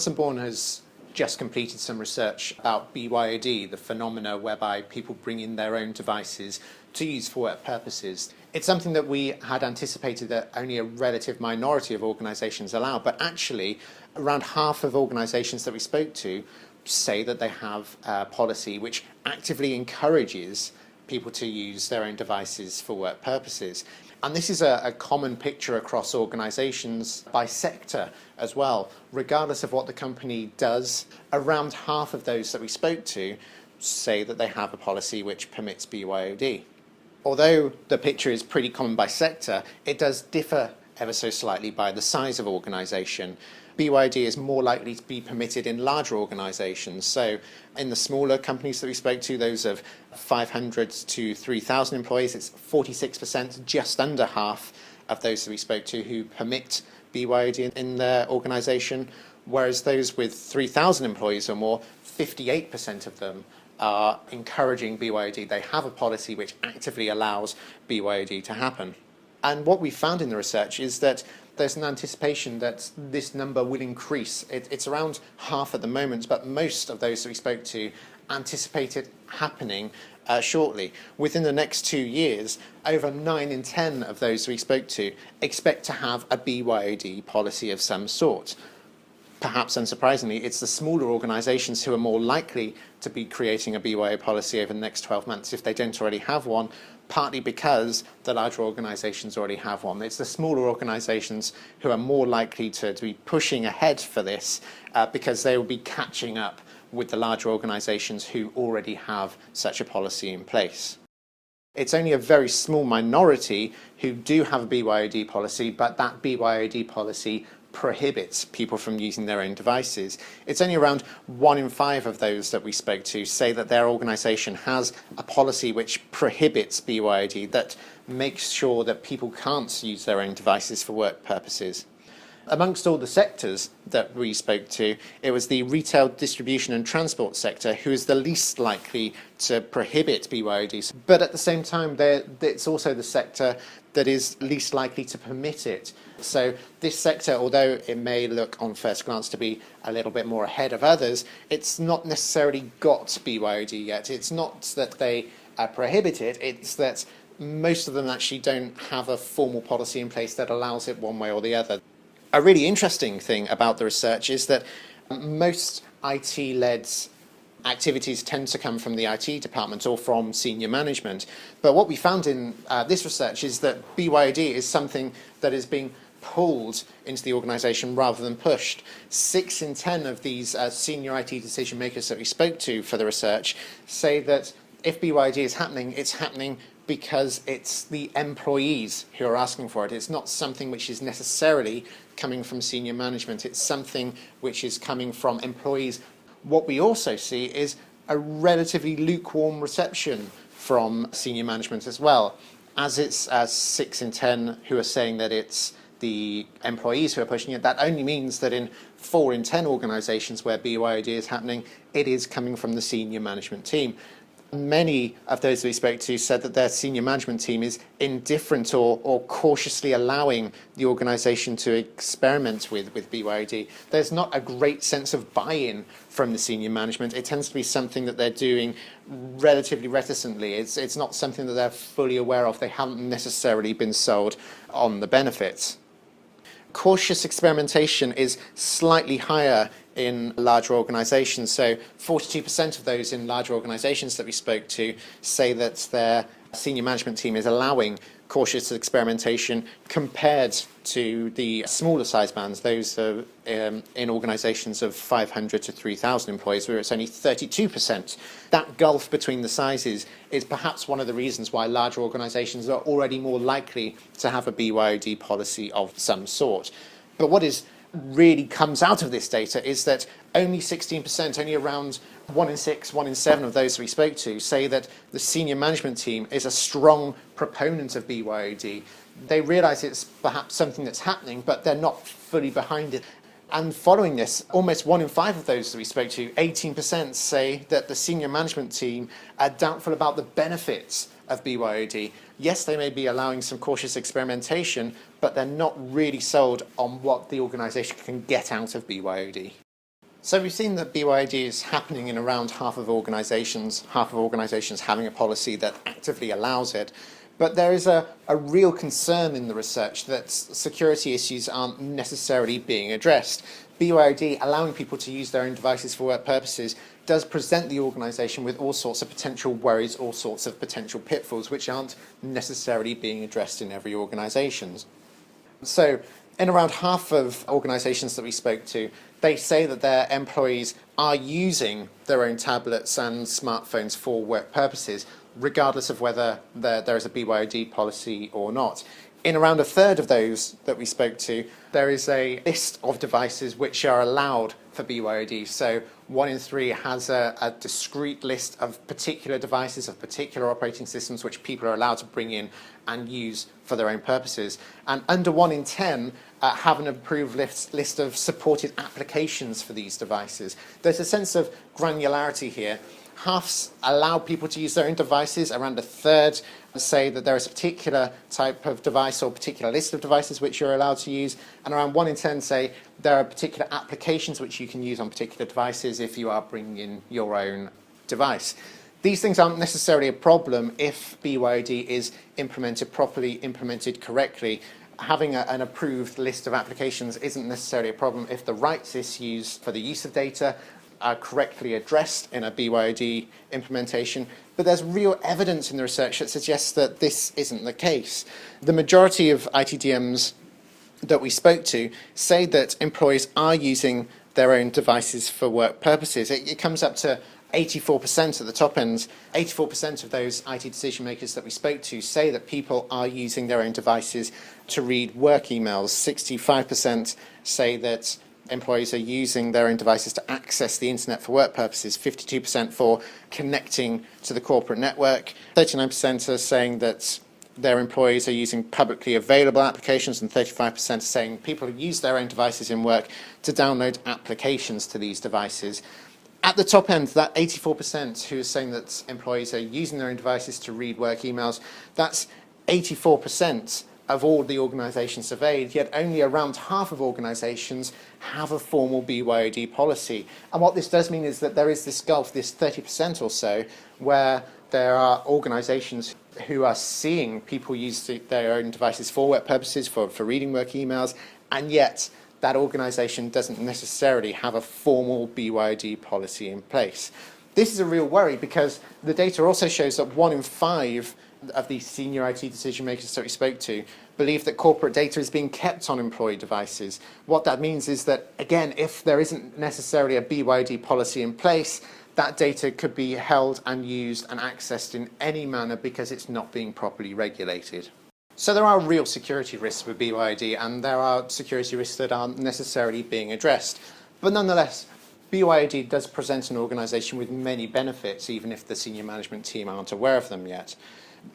Vanson Bourne has just completed some research about BYOD, the phenomena whereby people bring in their own devices to use for work purposes. It's something that we had anticipated that only a relative minority of organisations allow, but actually around half of organisations that we spoke to say that they have a policy which actively encourages people to use their own devices for work purposes. And this is a common picture across organisations by sector as well. Regardless of what the company does, around half of those that we spoke to say that they have a policy which permits BYOD. Although the picture is pretty common by sector, it does differ ever so slightly by the size of organisation. BYOD is more likely to be permitted in larger organisations. So in the smaller companies that we spoke to, those of 500 to 3,000 employees, it's 46%, just under half of those that we spoke to who permit BYOD in their organisation, whereas those with 3,000 employees or more, 58% of them are encouraging BYOD. They have a policy which actively allows BYOD to happen. And what we found in the research is that there's an anticipation that this number will increase. It's around half at the moment, but most of those that we spoke to anticipate it happening shortly. Within the next 2 years, over 9 in 10 of those we spoke to expect to have a BYOD policy of some sort. Perhaps unsurprisingly, it's the smaller organisations who are more likely to be creating a BYOD policy over the next 12 months if they don't already have one, partly because the larger organisations already have one. It's the smaller organisations who are more likely to be pushing ahead for this because they will be catching up with the larger organisations who already have such a policy in place. It's only a very small minority who do have a BYOD policy, but that BYOD policy prohibits people from using their own devices. It's only around 1 in 5 of those that we spoke to say that their organisation has a policy which prohibits BYOD, that makes sure that people can't use their own devices for work purposes. Amongst all the sectors that we spoke to, it was the retail, distribution and transport sector who is the least likely to prohibit BYOD. But at the same time, it's also the sector that is least likely to permit it. So this sector, although it may look on first glance to be a little bit more ahead of others, it's not necessarily got BYOD yet. It's not that they prohibit it, it's that most of them actually don't have a formal policy in place that allows it one way or the other. A really interesting thing about the research is that most IT-led activities tend to come from the IT department or from senior management. But what we found in this research is that BYOD is something that is being pulled into the organisation rather than pushed. 6 in 10 of these senior IT decision makers that we spoke to for the research say that if BYOD is happening, it's happening because it's the employees who are asking for it. It's not something which is necessarily coming from senior management. It's something which is coming from employees. What we also see is a relatively lukewarm reception from senior management as well. As it's 6 in 10 who are saying that it's the employees who are pushing it, that only means that in 4 in 10 organisations where BYOD is happening, it is coming from the senior management team. Many of those we spoke to said that their senior management team is indifferent or cautiously allowing the organisation to experiment with BYOD. There's not a great sense of buy-in from the senior management. It tends to be something that they're doing relatively reticently. It's not something that they're fully aware of. They haven't necessarily been sold on the benefits. Cautious experimentation is slightly higher in larger organisations. So 42% of those in larger organisations that we spoke to say that their senior management team is allowing cautious experimentation compared to the smaller size bands, those in organisations of 500 to 3,000 employees, where it's only 32%. That gulf between the sizes is perhaps one of the reasons why larger organisations are already more likely to have a BYOD policy of some sort. But what really comes out of this data is that only 16%, only around 1 in 6, 1 in 7 of those we spoke to say that the senior management team is a strong proponent of BYOD. They realise it's perhaps something that's happening, but they're not fully behind it. And following this, almost 1 in 5 of those that we spoke to, 18%, say that the senior management team are doubtful about the benefits of BYOD. Yes, they may be allowing some cautious experimentation, but they're not really sold on what the organisation can get out of BYOD. So we've seen that BYOD is happening in around half of organisations having a policy that actively allows it. But there is a real concern in the research that security issues aren't necessarily being addressed. BYOD, allowing people to use their own devices for work purposes, does present the organisation with all sorts of potential worries, all sorts of potential pitfalls, which aren't necessarily being addressed in every organisation. So, in around half of organisations that we spoke to, they say that their employees are using their own tablets and smartphones for work purposes, regardless of whether there is a BYOD policy or not. In around a third of those that we spoke to, there is a list of devices which are allowed for BYOD. So 1 in 3 has a discrete list of particular devices, of particular operating systems which people are allowed to bring in and use for their own purposes. And under 1 in 10 have an approved list of supported applications for these devices. There's a sense of granularity here. Half allow people to use their own devices, around a third say that there is a particular type of device or particular list of devices which you're allowed to use, and around 1 in 10 say there are particular applications which you can use on particular devices if you are bringing in your own device. These things aren't necessarily a problem if BYOD is implemented properly, implemented correctly. Having an approved list of applications isn't necessarily a problem if the rights issues for the use of data are correctly addressed in a BYOD implementation, but there's real evidence in the research that suggests that this isn't the case. The majority of ITDMs that we spoke to say that employees are using their own devices for work purposes. It comes up to 84% at the top end. 84% of those IT decision makers that we spoke to say that people are using their own devices to read work emails. 65% say that employees are using their own devices to access the internet for work purposes, 52% for connecting to the corporate network, 39% are saying that their employees are using publicly available applications, and 35% are saying people use their own devices in work to download applications to these devices. At the top end, that 84% who is saying that employees are using their own devices to read work emails, that's 84% of all the organisations surveyed, yet only around half of organisations have a formal BYOD policy. And what this does mean is that there is this gulf, this 30% or so, where there are organisations who are seeing people use their own devices for work purposes, for reading work emails, and yet that organisation doesn't necessarily have a formal BYOD policy in place. This is a real worry because the data also shows that 1 in 5 of these senior IT decision makers that we spoke to believe that corporate data is being kept on employee devices. What that means is that, again, if there isn't necessarily a BYOD policy in place, that data could be held and used and accessed in any manner because it's not being properly regulated. So there are real security risks with BYOD, and there are security risks that aren't necessarily being addressed. But nonetheless, BYOD does present an organisation with many benefits, even if the senior management team aren't aware of them yet.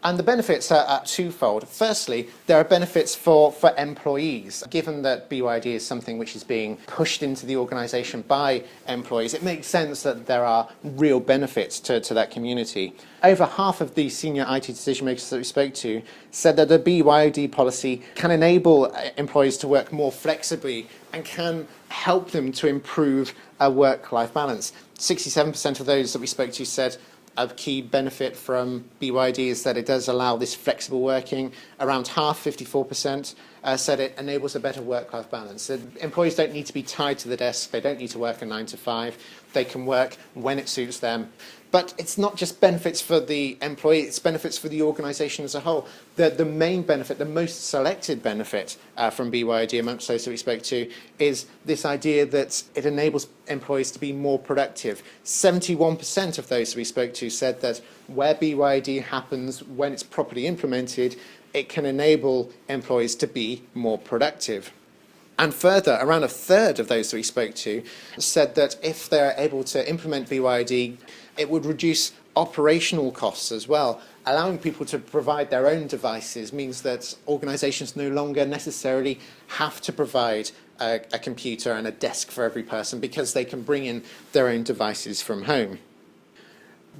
And the benefits are twofold. Firstly, there are benefits for employees. Given that BYOD is something which is being pushed into the organisation by employees, it makes sense that there are real benefits to that community. Over half of the senior IT decision makers that we spoke to said that the BYOD policy can enable employees to work more flexibly and can help them to improve a work-life balance. 67% of those that we spoke to said a key benefit from BYOD is that it does allow this flexible working. Around half, 54%, said it enables a better work-life balance. Employees don't need to be tied to the desk. They don't need to work a 9 to 5. They can work when it suits them. But it's not just benefits for the employee, it's benefits for the organisation as a whole. The main benefit, the most selected benefit from BYOD amongst those that we spoke to is this idea that it enables employees to be more productive. 71% of those that we spoke to said that where BYOD happens, when it's properly implemented, it can enable employees to be more productive. And further, around a third of those that we spoke to said that if they're able to implement BYOD, it would reduce operational costs as well. Allowing people to provide their own devices means that organisations no longer necessarily have to provide a computer and a desk for every person because they can bring in their own devices from home.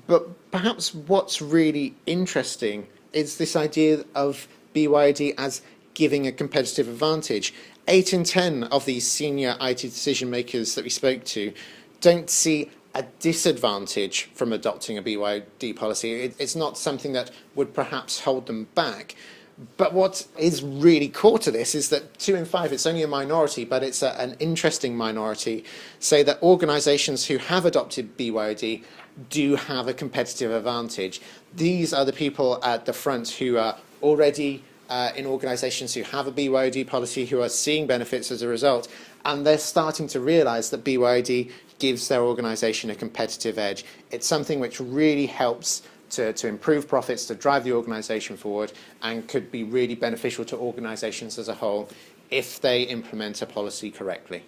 But perhaps what's really interesting is this idea of BYOD as giving a competitive advantage. 8 in 10 of these senior IT decision makers that we spoke to don't see a disadvantage from adopting a BYOD policy. It's not something that would perhaps hold them back. But what is really core to this is that 2 in 5, it's only a minority, but it's an interesting minority, say that organisations who have adopted BYOD do have a competitive advantage. These are the people at the front who are already in organisations who have a BYOD policy, who are seeing benefits as a result, and they're starting to realise that BYOD gives their organisation a competitive edge. It's something which really helps to improve profits, to drive the organisation forward, and could be really beneficial to organisations as a whole if they implement a policy correctly.